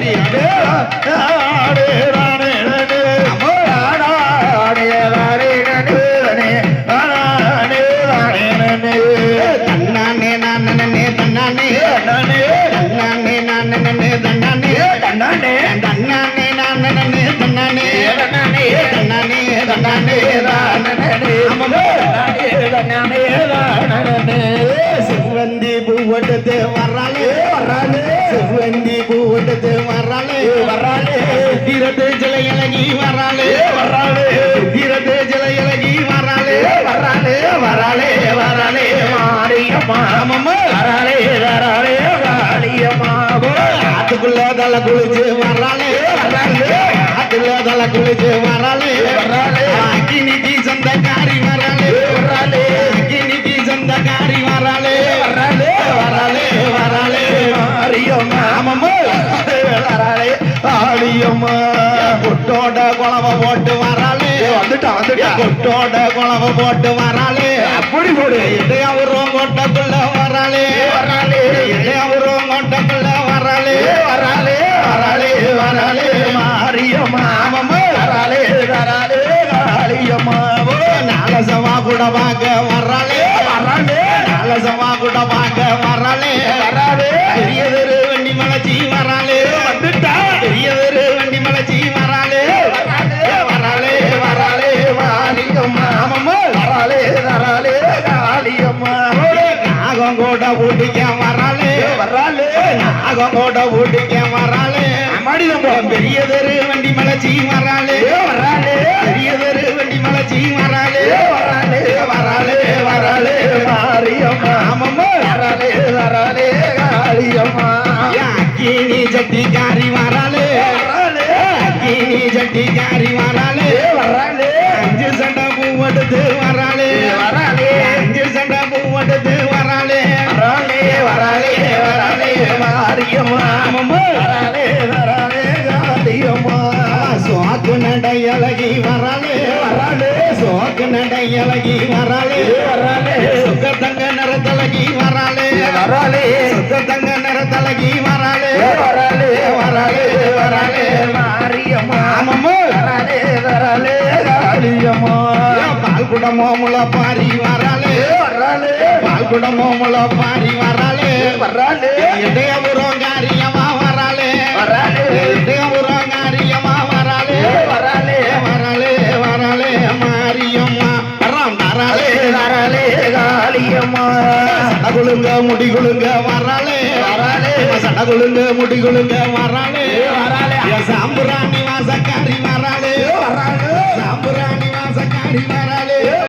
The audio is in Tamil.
சரி சிவந்தி பூவட்டத்து வர்றாளே வர்றாளே சிவந்தி பூவட்டத்து வர்றாளே வர்றாளே தீரத்து சிலை இலகி வர்றாளே வர்றாளே தீரத்து சிலை இலகி வர்றாளே வர்றாளே வர்றாளே வர்றாளே மாரியம்மா வர்றாளே வர்றாளே மாரியம்மா ஆத்துக்குள்ள தல குளிச்சு வர்றாளே வர்றாளே ஆத்துக்குள்ள தல குளிச்சு வர்றாளே வர்றாளே அக்கினிக்கு சொந்தக்காரி வர்றாளே வர்றாளே அக்கினிக்கு சொந்தக்காரி வர்றாளே வர்றாளே வர்றாளே வர்றாளே மாரியம்மா வர்றாளே ஆடியம்மா குட்டோட குழவ போட்டு வர்றாளே வந்துட்டா வந்துட்டா குட்டோட குழவ போட்டு வர்றாளே அப்படி போடு இடையவரும் கோட்டக்குள்ள வர்றாளே வர்றாளே இடையவரும் கோட்டக்குள்ள வர்றாளே வர்றாளே வர்றாளே வர்றாளே மாரியம்மா வர்றாளே வர்றாளே காளியம்மா நாலசமா கூட வாங்க வர்றாளே வர்றாளே நாலசமா கூட வாங்க வர்றாளே வர்றாளே பெரியதொரு வண்டி மலைச்சி வர்றாளே வந்துட்டா பெரியதொரு வண்டி மலைச்சி வர்றாளே வர்றாளே வர்றாளே வர்றாளே மாரியம்மா வர்றாளே வர்றாளே காளியம்மா நாகம் கூட ஊட்டிக்க வர்றாளே வர்றாளே நாகம் கூட ஊட்டிக்க வர்றாளே பெரியதொரு வண்டி மலைச்சி வர்றாளே வர்றாளே பெரியதொரு வண்டி மலைச்சி வர்றாளே வர்றாளே வர்றாளே வர்றாளே மாரியம்மா வர்றாளே வர்றாளே காளியம்மா அக்கினி சட்டிக்காரி வர்றாளே வர்றாளே அக்கினி சட்டிக்காரி வர்றாளே வர்றாளே அஞ்சு சண்டை பூவெடுத்து வர்றாளே வர்றாளே அஞ்சு சண்டை பூவெடுத்து வர்றாளே வர்றாளே வர்றாளே வர்றாளே மாரியம்மா வர்றாளே வர்றாளே காளியம்மா சோக்கு நடையழகி வர்றாளே வர்றாளே சோக்கு நடையழகி வர்றாளே வர்றாளே சுத்த தங்க நிறத்தழகி வர்றாளே வர்றாளே சுத்த தங்க நிறத்தழகி வர்றாளே வர்றாளே வர்றாளே வர்றாளே மாரியம்மா வர்றாளே வர்றாளே காளியம்மா பால் குடமோ முளப்பாரி வர்றாளே வர்றாளே பால் குடமோ முளப்பாரி வர்றாளே வர்றாளே இடையபுரம் காரியமா வர்றாளே வர்றாளே இடையபுரம் காரியமா வர்றாளே வர்றாளே வர்றாளே வர்றாளே மாரியம்மா வர்றாளே வர்றாளே காளியம்மா சடகுழுங்க முடிகுழுங்க வர்றாளே வர்றாளே சடகுழுங்க முடிகுழுங்க வர்றாளே வர்றாளே சாம்புராணி வாசக்காரி வர்றாளே வர்றாளே சாம்புராணி